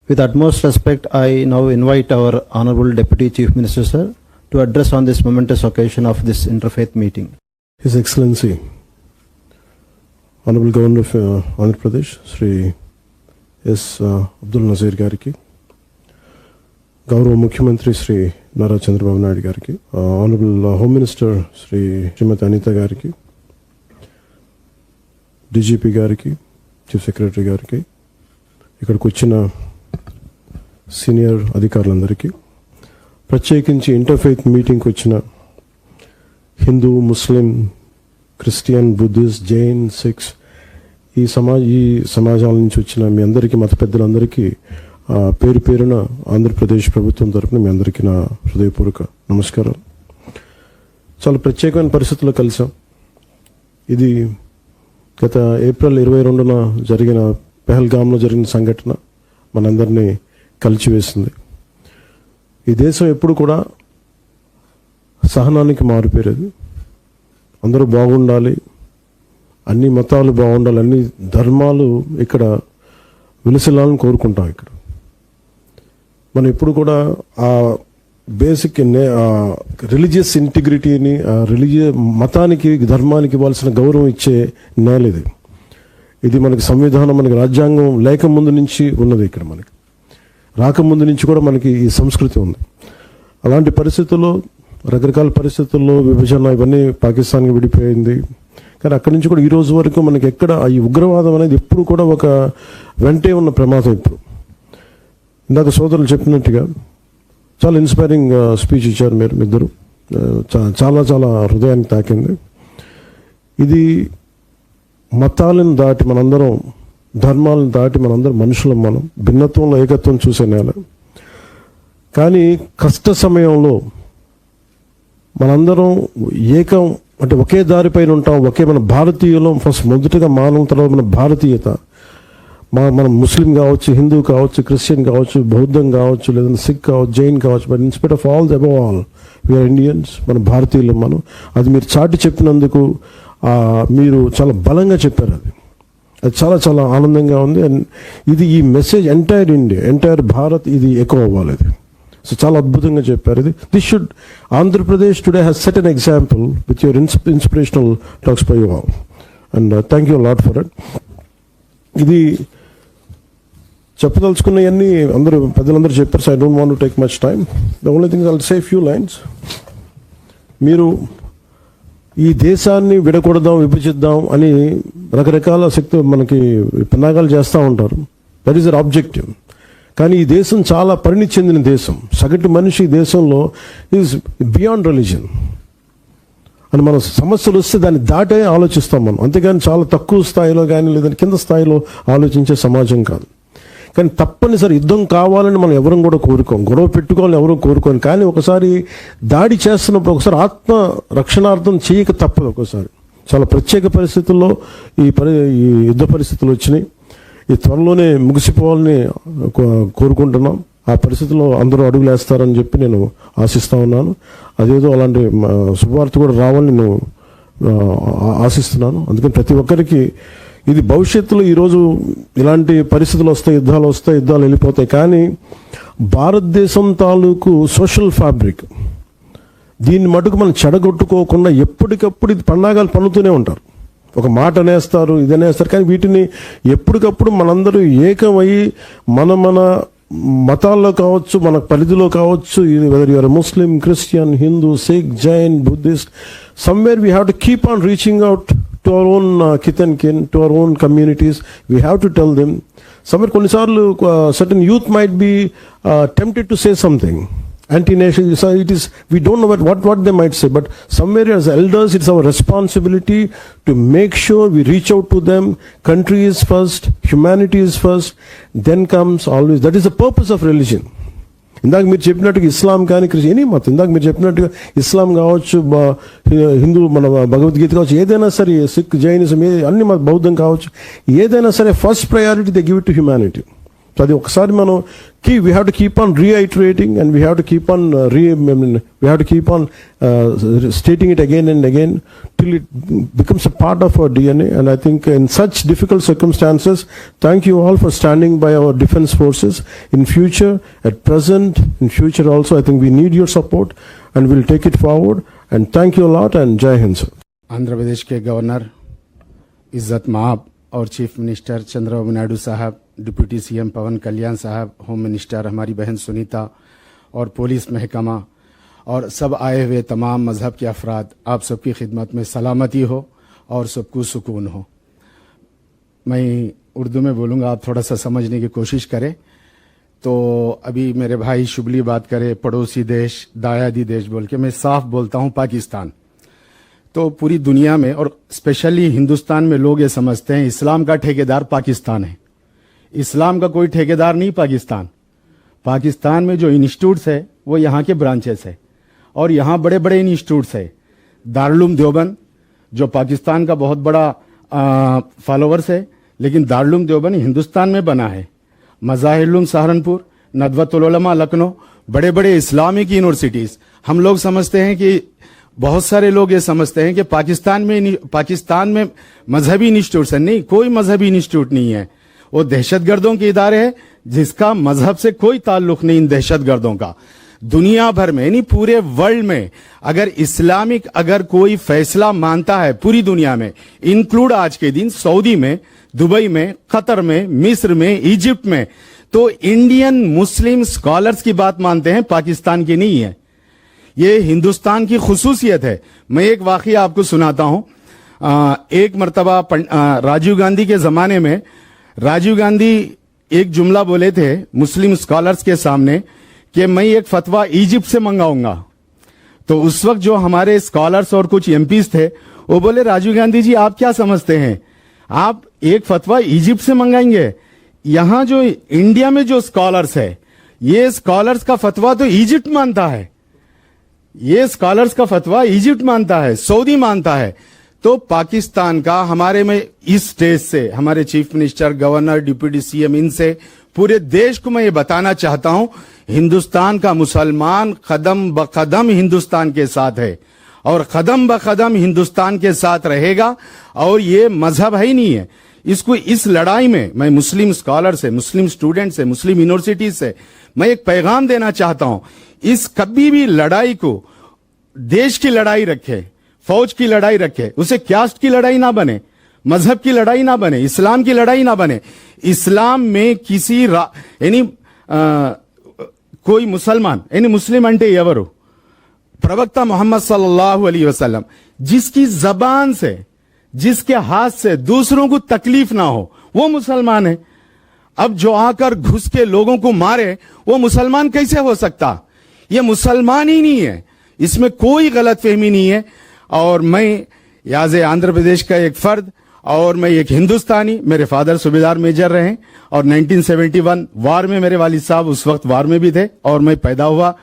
With utmost respect, I now invite our Honorable Deputy Chief Minister, sir, to address on this momentous occasion of this interfaith meeting. His Excellency, Honorable Governor of Andhra Pradesh, Sri S. Abdul Nazir Gariki, Gaurav Mukhyamantri Sri Nara Chandrababu Naidu Gariki, Honorable Home Minister Sri Srimati Anita Gariki, DGP Gariki, Chief Secretary Gariki, ఇక్కడికి వచ్చిన senior అధికారులందరికీ, ప్రత్యేకించి interfaith మీటింగ్కి వచ్చిన హిందూ, ముస్లిం, Christian, Buddhist, Jain, six ఈ సమాజాల నుంచి వచ్చిన మీ అందరికీ, మత పెద్దలందరికీ పేరు పేరున ఆంధ్రప్రదేశ్ ప్రభుత్వం తరపున మీ అందరికీ నా హృదయపూర్వక నమస్కారాలు. చాలా ప్రత్యేకమైన పరిస్థితుల్లో కలిసాం. ఇది గత ఏప్రిల్ 22న జరిగిన పెహల్గామ్లో జరిగిన సంఘటన మనందరినీ కలిచివేసింది. ఈ దేశం ఎప్పుడు కూడా సహనానికి మారుపేరేది. అందరూ బాగుండాలి, అన్ని మతాలు బాగుండాలి, అన్ని ధర్మాలు ఇక్కడ విలసిల్లాలని కోరుకుంటాం. ఇక్కడ మనం ఎప్పుడు కూడా ఆ బేసిక్ రిలీజియస్ ఇంటిగ్రిటీని, మతానికి, ధర్మానికి ఇవ్వాల్సిన గౌరవం ఇచ్చే నేల ఇది. ఇది మనకి సంవిధానం, మనకి రాజ్యాంగం లేకముందు నుంచి ఉన్నది. ఇక్కడ మనకి రాకముందు నుంచి కూడా మనకి ఈ సంస్కృతి ఉంది. అలాంటి పరిస్థితుల్లో, రకరకాల పరిస్థితుల్లో విభజన ఇవన్నీ పాకిస్తాన్కి విడిపోయింది. కానీ అక్కడి నుంచి కూడా ఈ రోజు వరకు మనకి ఎక్కడ ఈ ఉగ్రవాదం అనేది ఎప్పుడు కూడా ఒక వెంటే ఉన్న ప్రమాదం. ఇప్పుడు ఇందాక సోదరులు చెప్పినట్టుగా చాలా ఇన్స్పైరింగ్ స్పీచ్ ఇచ్చారు మీరు ఇద్దరు. చాలా చాలా హృదయానికి తాకింది. ఇది మతాలను దాటి మనందరం, ధర్మాలను దాటి మనందరం మనుషులం. మనం భిన్నత్వంలో ఏకత్వం చూసే నేల. కానీ కష్ట సమయంలో మనందరం ఏకం, అంటే ఒకే దారిపైన ఉంటాం. మన భారతీయులం. ఫస్ట్ మొదటగా మానవం, తర్వాత మన భారతీయత. మనం ముస్లిం కావచ్చు, హిందూ కావచ్చు, క్రిస్టియన్ కావచ్చు, బౌద్ధం కావచ్చు, లేదంటే సిక్ కావచ్చు, జైన్ కావచ్చు. But in spite of all above all we are Indians. మన భారతీయులం మనం. అది మీరు చాటి చెప్పినందుకు మీరు చాలా బలంగా చెప్పారు. అది చాలా చాలా ఆనందంగా ఉంది. అండ్ ఇది ఈ message entire India, entire Bharat ఇది ఎకో అవ్వాలి. అది సో చాలా అద్భుతంగా చెప్పారు. ఇది this should Andhra Pradesh today has set an example with your inspirational talks by you all. And thank you lot for it. ఇది చెప్పదలుచుకున్నవన్నీ పెద్దలందరూ చెప్పారు. So I don't want to take much time. The only thing I will say few lines. మీరు ఈ దేశాన్ని విడకూడదాం, విభజిద్దాం అని రకరకాల శక్తి మనకి పన్నాగాలు చేస్తూ ఉంటారు. That is their objective. కానీ ఈ దేశం చాలా పరిణితి చెందిన దేశం. సగటు మనిషి ఈ దేశంలో ఈజ్ బియాండ్ రిలీజన్ అని మన సమస్యలు వస్తే దాన్ని దాటే ఆలోచిస్తాం మనం. అంతేగాని చాలా తక్కువ స్థాయిలో కానీ లేదంటే కింద స్థాయిలో ఆలోచించే సమాజం కాదు. కానీ తప్పనిసరి యుద్ధం కావాలని మనం ఎవరం కూడా కోరుకోం, గొడవ పెట్టుకోవాలని ఎవరూ కోరుకోం. కానీ ఒకసారి దాడి చేస్తున్నప్పుడు ఒకసారి ఆత్మ రక్షణార్థం చేయక తప్పదు. ఒకసారి చాలా ప్రత్యేక పరిస్థితుల్లో ఈ యుద్ధ పరిస్థితులు వచ్చినాయి. ఈ త్వరలోనే ముగిసిపోవాలని కోరుకుంటున్నాం. ఆ పరిస్థితుల్లో అందరూ అడుగులు వేస్తారని చెప్పి నేను ఆశిస్తూ ఉన్నాను. అదేదో అలాంటి శుభవార్త కూడా రావాలని నేను ఆశిస్తున్నాను. అందుకని ప్రతి ఒక్కరికి ఇది భవిష్యత్తులో ఈరోజు ఇలాంటి పరిస్థితులు వస్తాయి, యుద్ధాలు వెళ్ళిపోతాయి. కానీ భారతదేశం తాలూకు సోషల్ ఫ్యాబ్రిక్, దీన్ని మటుకు మనం చెడగొట్టుకోకుండా ఎప్పటికప్పుడు ఇది పండాగాలు పన్నుతూనే ఉంటారు. ఒక మాట అనేస్తారు, ఇది అనేస్తారు. కానీ వీటిని ఎప్పటికప్పుడు మనందరూ ఏకమయ్యి మన మతాల్లో కావచ్చు, మన పరిధిలో కావచ్చు, whether you are Muslim, Christian, Hindu, Sikh, Jain, Buddhist, somewhere we have to keep on reaching out to our own kith and kin, to our own communities. We have to tell them. Somewhere కొన్నిసార్లు certain youth might be tempted to say something anti-nation. So it is, we don't know what they might say, but somewhere as elders it's our responsibility to make sure we reach out to them. Country is first, humanity is first, then comes always, that is the purpose of religion. ఇందాక మీరు చెప్పినట్టుగా ఇస్లాం కానీ Christian, any మతం, ఇందాక మీరు చెప్పినట్టుగా ఇస్లాం కావచ్చు, హిందూ, మన భగవద్గీత కావచ్చు, ఏదైనా సరే, సిక్, జైనిజం, అన్ని బౌద్ధం కావచ్చు, ఏదైనా సరే first priority they give it to humanity. So అది ఒకసారి మనం we have to keep on reiterating, and we have to keep on stating it again and again till it becomes a part of our DNA. And I think in such difficult circumstances, thank you all for standing by our defense forces. In future, at present, in future also, I think we need your support, and we'll take it forward. And thank you a lot, and Jai Hind, sir. Andhra Pradesh के governor इज्जत माब और chief minister Chandrababu Naidu साहब, deputy CM पवन कल्याण साहब, home minister हमारी बहन सुनीता और police महकमा और सब आए हुए तमाम मजहब के अफराद, आप सबकी खिदमत में सलामती हो और सबको सुकून हो। मैं उर्दू में बोलूँगा, आप थोड़ा सा समझने की कोशिश करें। तो अभी मेरे भाई शुबली बात करे पड़ोसी देश, दायादी देश बोल के, मैं साफ बोलता हूँ पाकिस्तान। तो पूरी दुनिया में और स्पेशली हिंदुस्तान में लोग ये समझते हैं इस्लाम का ठेकेदार पाकिस्तान है। इस्लाम का कोई ठेकेदार नहीं पाकिस्तान। पाकिस्तान में जो इंस्टीट्यूट्स है वो यहाँ के ब्रांचेस है, और यहाँ बड़े बड़े इंस्टीट्यूट्स है। दारुल देवबंद जो पाकिस्तान का बहुत बड़ा फॉलोवर्स है, लेकिन दारुल देवबंद हिंदुस्तान में बना है। मज़ाहिरुल सहारनपुर, नदवतुल उलमा लखनऊ, बड़े बड़े इस्लामिक यूनिवर्सिटीज। हम लोग समझते हैं कि बहुत सारे लोग ये समझते हैं कि पाकिस्तान में मजहबी इंस्टीट्यूट है। नहीं, कोई मजहबी इंस्टीट्यूट नहीं है। वो दहशतगर्दों के इदारे है जिसका मजहब से कोई ताल्लुक नहीं। इन दहशतगर्दों का दुनिया भर में, यानी पूरे वर्ल्ड में अगर इस्लामिक अगर कोई फैसला मानता है पूरी दुनिया में, इंक्लूड आज के दिन सऊदी में, दुबई में, कतर में, मिस्र में, इजिप्ट में, तो इंडियन मुस्लिम स्कॉलर्स की बात मानते हैं, पाकिस्तान की नहीं है। ये हिंदुस्तान की खुसूसियत है। मैं एक वाकया आपको सुनाता हूं। एक मर्तबा राजीव गांधी के जमाने में राजीव गांधी एक जुमला बोले थे मुस्लिम स्कॉलर्स के सामने कि मैं एक फतवा इजिप्ट से मंगाऊंगा। तो उस वक्त जो हमारे स्कॉलर्स और कुछ एमपीज थे वो बोले, राजीव गांधी जी आप क्या समझते हैं, आप एक फतवा इजिप्ट से मंगाएंगे? यहां जो इंडिया में जो स्कॉलर्स है, ये स्कॉलर्स का फतवा तो इजिप्ट मानता है। ये स्कॉलर्स का फतवा इजिप्ट मानता है, सऊदी मानता है। तो पाकिस्तान का हमारे में इस स्टेज से हमारे chief minister, governor, deputy CM, इनसे पूरे देश को मैं ये बताना चाहता हूं, हिंदुस्तान का मुसलमान कदम ब कदम हिंदुस्तान के साथ है और कदम ब कदम हिंदुस्तान के साथ रहेगा। और ये मजहब है ही नहीं है। इसको इस लड़ाई में मैं मुस्लिम स्कॉलर से, मुस्लिम स्टूडेंट से, मुस्लिम यूनिवर्सिटी से मैं एक पैगाम देना चाहता हूं, इस कभी भी लड़ाई को देश की लड़ाई रखे, फौज की लड़ाई रखे, उसे कास्ट की लड़ाई ना बने, मजहब की लड़ाई ना बने, इस्लाम की लड़ाई ना बने। इस्लाम में किसी यानी कोई मुसलमान यानी मुस्लिम अंटे एवरू प्रवक्ता मोहम्मद सल्लल्लाहु अलैहि वसल्लम जिसकी जबान से, जिसके हाथ से दूसरों को तकलीफ ना हो, वो मुसलमान है। अब जो आकर घुस के लोगों को मारे, वो मुसलमान कैसे हो सकता? ये मुसलमान ही नहीं है, इसमें कोई गलतफहमी नहीं है। और मैं याज आंध्र प्रदेश का एक फर्द और मैं एक हिंदुस्तानी, मेरे फादर सूबेदार मेजर रहे और 1971 वार में मेरे वालिद साहब उस वक्त वार में भी थे और मैं पैदा हुआ